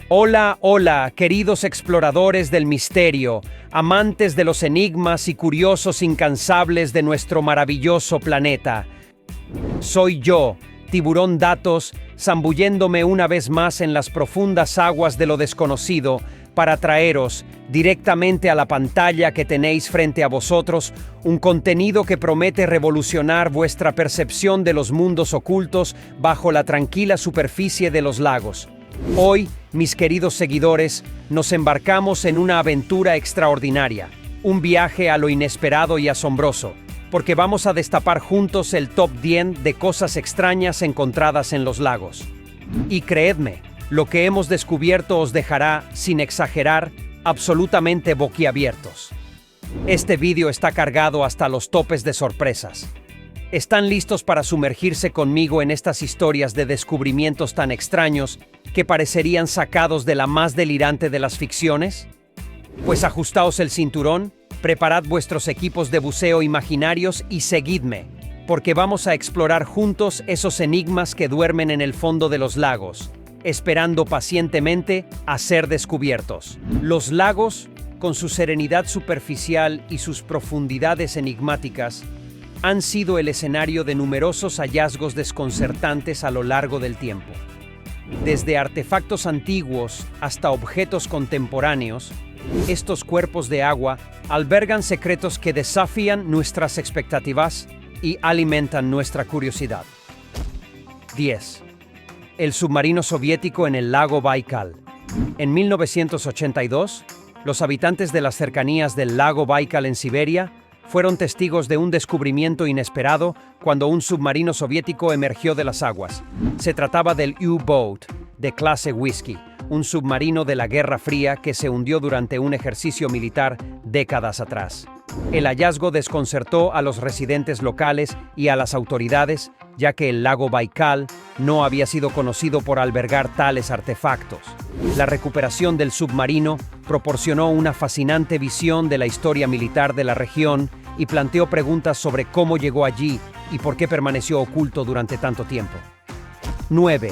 Hola, hola, queridos exploradores del misterio, amantes de los enigmas y curiosos incansables de nuestro maravilloso planeta. Soy yo, Tiburón Datos, zambulléndome una vez más en las profundas aguas de lo desconocido para traeros, directamente a la pantalla que tenéis frente a vosotros, un contenido que promete revolucionar vuestra percepción de los mundos ocultos bajo la tranquila superficie de los lagos. Hoy, mis queridos seguidores, nos embarcamos en una aventura extraordinaria, un viaje a lo inesperado y asombroso, porque vamos a destapar juntos el top 10 de cosas extrañas encontradas en los lagos. Y creedme, lo que hemos descubierto os dejará, sin exagerar, absolutamente boquiabiertos. Este vídeo está cargado hasta los topes de sorpresas. ¿Están listos para sumergirse conmigo en estas historias de descubrimientos tan extraños que parecerían sacados de la más delirante de las ficciones? Pues ajustaos el cinturón, preparad vuestros equipos de buceo imaginarios y seguidme, porque vamos a explorar juntos esos enigmas que duermen en el fondo de los lagos, esperando pacientemente a ser descubiertos. Los lagos, con su serenidad superficial y sus profundidades enigmáticas, han sido el escenario de numerosos hallazgos desconcertantes a lo largo del tiempo. Desde artefactos antiguos hasta objetos contemporáneos, estos cuerpos de agua albergan secretos que desafían nuestras expectativas y alimentan nuestra curiosidad. 10. El submarino soviético en el lago Baikal. En 1982, los habitantes de las cercanías del lago Baikal en Siberia fueron testigos de un descubrimiento inesperado cuando un submarino soviético emergió de las aguas. Se trataba del U-Boat, de clase Whiskey, un submarino de la Guerra Fría que se hundió durante un ejercicio militar décadas atrás. El hallazgo desconcertó a los residentes locales y a las autoridades, ya que el lago Baikal no había sido conocido por albergar tales artefactos. La recuperación del submarino proporcionó una fascinante visión de la historia militar de la región y planteó preguntas sobre cómo llegó allí y por qué permaneció oculto durante tanto tiempo. 9.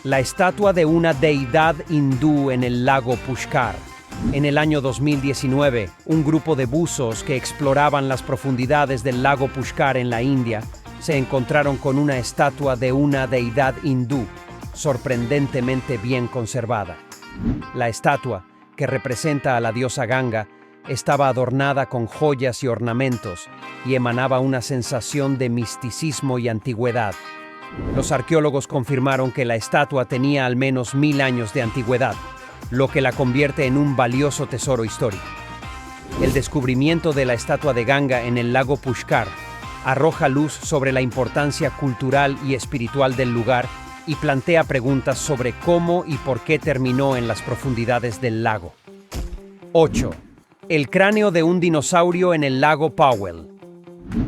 La estatua de una deidad hindú en el lago Pushkar. En el año 2019, un grupo de buzos que exploraban las profundidades del lago Pushkar en la India se encontraron con una estatua de una deidad hindú, sorprendentemente bien conservada. La estatua, que representa a la diosa Ganga, estaba adornada con joyas y ornamentos y emanaba una sensación de misticismo y antigüedad. Los arqueólogos confirmaron que la estatua tenía al menos 1000 años de antigüedad, lo que la convierte en un valioso tesoro histórico. El descubrimiento de la estatua de Ganga en el lago Pushkar arroja luz sobre la importancia cultural y espiritual del lugar y plantea preguntas sobre cómo y por qué terminó en las profundidades del lago. 8. El cráneo de un dinosaurio en el lago Powell.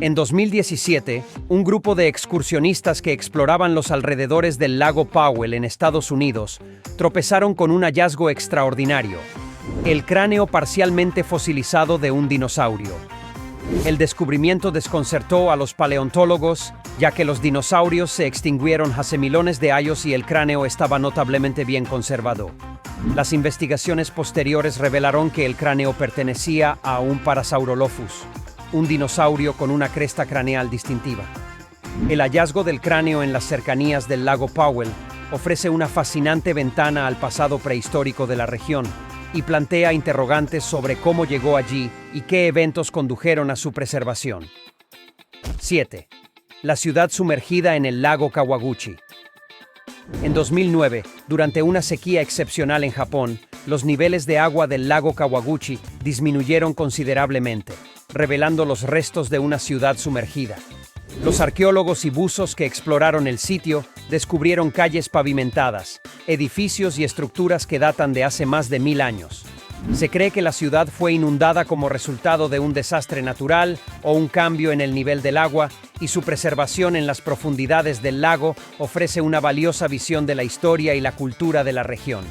En 2017, un grupo de excursionistas que exploraban los alrededores del lago Powell en Estados Unidos tropezaron con un hallazgo extraordinario: el cráneo parcialmente fosilizado de un dinosaurio. El descubrimiento desconcertó a los paleontólogos, ya que los dinosaurios se extinguieron hace milones de años y el cráneo estaba notablemente bien conservado. Las investigaciones posteriores revelaron que el cráneo pertenecía a un Parasaurolophus, un dinosaurio con una cresta craneal distintiva. El hallazgo del cráneo en las cercanías del lago Powell ofrece una fascinante ventana al pasado prehistórico de la región y plantea interrogantes sobre cómo llegó allí y qué eventos condujeron a su preservación. 7. La ciudad sumergida en el lago Kawaguchi. En 2009, durante una sequía excepcional en Japón, los niveles de agua del lago Kawaguchi disminuyeron considerablemente, revelando los restos de una ciudad sumergida. Los arqueólogos y buzos que exploraron el sitio descubrieron calles pavimentadas, edificios y estructuras que datan de hace más de 1000 años. Se cree que la ciudad fue inundada como resultado de un desastre natural o un cambio en el nivel del agua, y su preservación en las profundidades del lago ofrece una valiosa visión de la historia y la cultura de la región.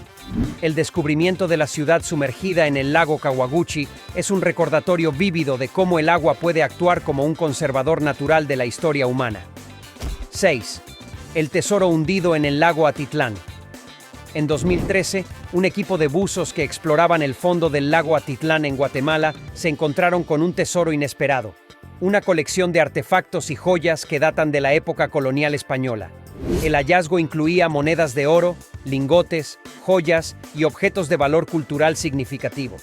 El descubrimiento de la ciudad sumergida en el lago Kawaguchi es un recordatorio vívido de cómo el agua puede actuar como un conservador natural de la historia humana. 6. El tesoro hundido en el lago Atitlán. En 2013, un equipo de buzos que exploraban el fondo del lago Atitlán en Guatemala se encontraron con un tesoro inesperado, una colección de artefactos y joyas que datan de la época colonial española. El hallazgo incluía monedas de oro, lingotes, joyas y objetos de valor cultural significativo.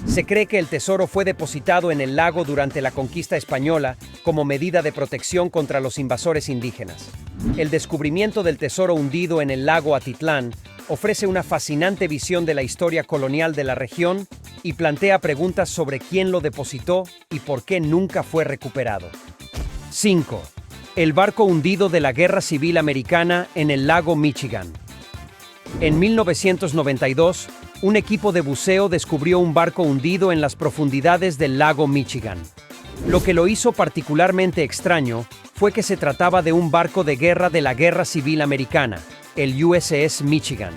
Se cree que el tesoro fue depositado en el lago durante la conquista española como medida de protección contra los invasores indígenas. El descubrimiento del tesoro hundido en el lago Atitlán ofrece una fascinante visión de la historia colonial de la región y plantea preguntas sobre quién lo depositó y por qué nunca fue recuperado. 5. El barco hundido de la Guerra Civil Americana en el lago Michigan. En 1992, un equipo de buceo descubrió un barco hundido en las profundidades del lago Michigan. Lo que lo hizo particularmente extraño fue que se trataba de un barco de guerra de la Guerra Civil Americana, el USS Michigan.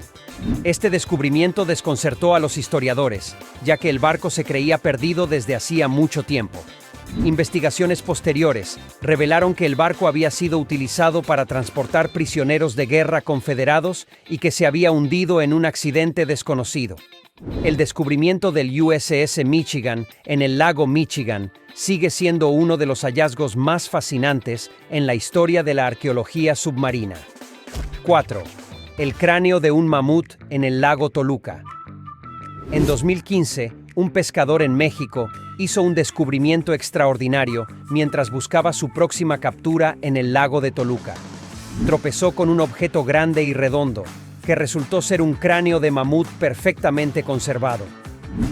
Este descubrimiento desconcertó a los historiadores, ya que el barco se creía perdido desde hacía mucho tiempo. Investigaciones posteriores revelaron que el barco había sido utilizado para transportar prisioneros de guerra confederados y que se había hundido en un accidente desconocido. El descubrimiento del USS Michigan en el lago Michigan sigue siendo uno de los hallazgos más fascinantes en la historia de la arqueología submarina. 4. El cráneo de un mamut en el lago Toluca. En 2015, un pescador en México hizo un descubrimiento extraordinario mientras buscaba su próxima captura en el lago de Toluca. Tropezó con un objeto grande y redondo, que resultó ser un cráneo de mamut perfectamente conservado.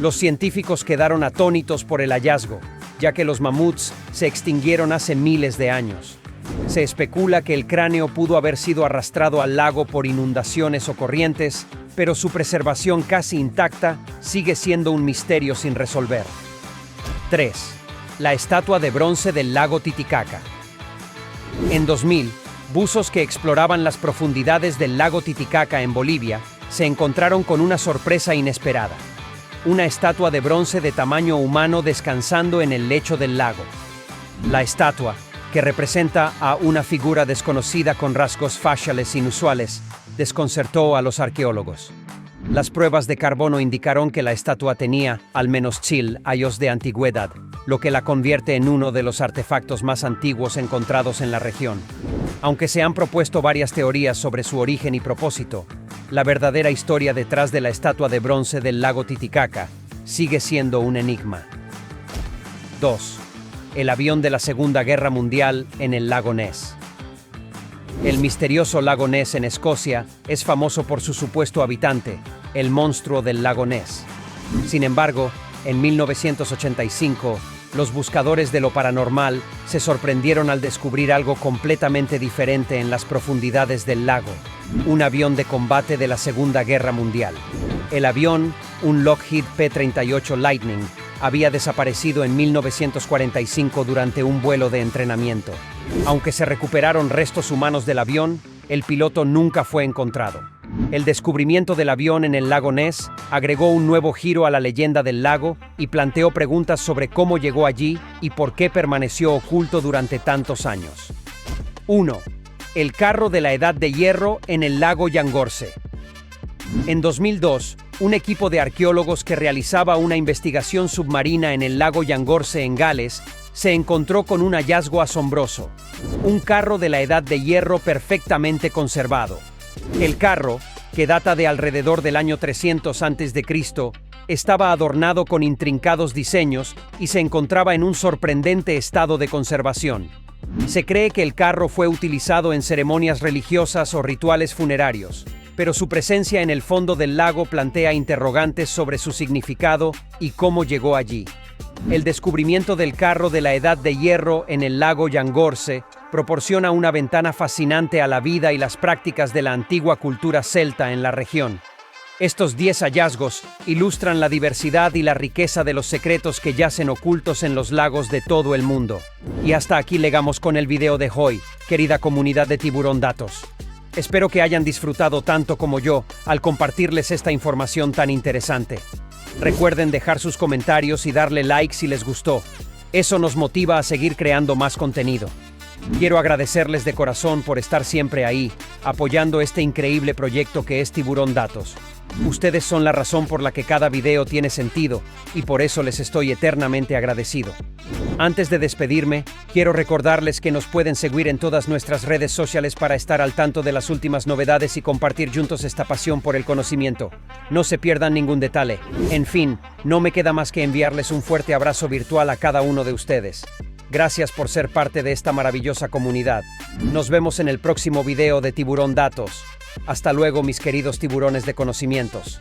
Los científicos quedaron atónitos por el hallazgo, ya que los mamuts se extinguieron hace miles de años. Se especula que el cráneo pudo haber sido arrastrado al lago por inundaciones o corrientes, pero su preservación casi intacta sigue siendo un misterio sin resolver. 3. La estatua de bronce del lago Titicaca. En 2000, buzos que exploraban las profundidades del lago Titicaca en Bolivia se encontraron con una sorpresa inesperada: una estatua de bronce de tamaño humano descansando en el lecho del lago. La estatua, que representa a una figura desconocida con rasgos faciales inusuales, desconcertó a los arqueólogos. Las pruebas de carbono indicaron que la estatua tenía, al menos 1000 años de antigüedad, lo que la convierte en uno de los artefactos más antiguos encontrados en la región. Aunque se han propuesto varias teorías sobre su origen y propósito, la verdadera historia detrás de la estatua de bronce del lago Titicaca sigue siendo un enigma. 2. El avión de la Segunda Guerra Mundial en el lago Ness. El misterioso lago Ness en Escocia es famoso por su supuesto habitante, el monstruo del lago Ness. Sin embargo, en 1985, los buscadores de lo paranormal se sorprendieron al descubrir algo completamente diferente en las profundidades del lago: un avión de combate de la Segunda Guerra Mundial. El avión, un Lockheed P-38 Lightning, había desaparecido en 1945 durante un vuelo de entrenamiento. Aunque se recuperaron restos humanos del avión, el piloto nunca fue encontrado. El descubrimiento del avión en el lago Ness agregó un nuevo giro a la leyenda del lago y planteó preguntas sobre cómo llegó allí y por qué permaneció oculto durante tantos años. 1. El carro de la Edad de Hierro en el lago Llangorce. En 2002, un equipo de arqueólogos que realizaba una investigación submarina en el lago Llangorce en Gales se encontró con un hallazgo asombroso: un carro de la Edad de Hierro perfectamente conservado. El carro, que data de alrededor del año 300 a.C., estaba adornado con intrincados diseños y se encontraba en un sorprendente estado de conservación. Se cree que el carro fue utilizado en ceremonias religiosas o rituales funerarios, pero su presencia en el fondo del lago plantea interrogantes sobre su significado y cómo llegó allí. El descubrimiento del carro de la Edad de Hierro en el lago Llangorce proporciona una ventana fascinante a la vida y las prácticas de la antigua cultura celta en la región. Estos 10 hallazgos ilustran la diversidad y la riqueza de los secretos que yacen ocultos en los lagos de todo el mundo. Y hasta aquí llegamos con el video de hoy, querida comunidad de Tiburón Datos. Espero que hayan disfrutado tanto como yo al compartirles esta información tan interesante. Recuerden dejar sus comentarios y darle like si les gustó. Eso nos motiva a seguir creando más contenido. Quiero agradecerles de corazón por estar siempre ahí, apoyando este increíble proyecto que es Tiburón Datos. Ustedes son la razón por la que cada video tiene sentido, y por eso les estoy eternamente agradecido. Antes de despedirme, quiero recordarles que nos pueden seguir en todas nuestras redes sociales para estar al tanto de las últimas novedades y compartir juntos esta pasión por el conocimiento. No se pierdan ningún detalle. En fin, no me queda más que enviarles un fuerte abrazo virtual a cada uno de ustedes. Gracias por ser parte de esta maravillosa comunidad. Nos vemos en el próximo video de Tiburón Datos. Hasta luego, mis queridos tiburones de conocimientos.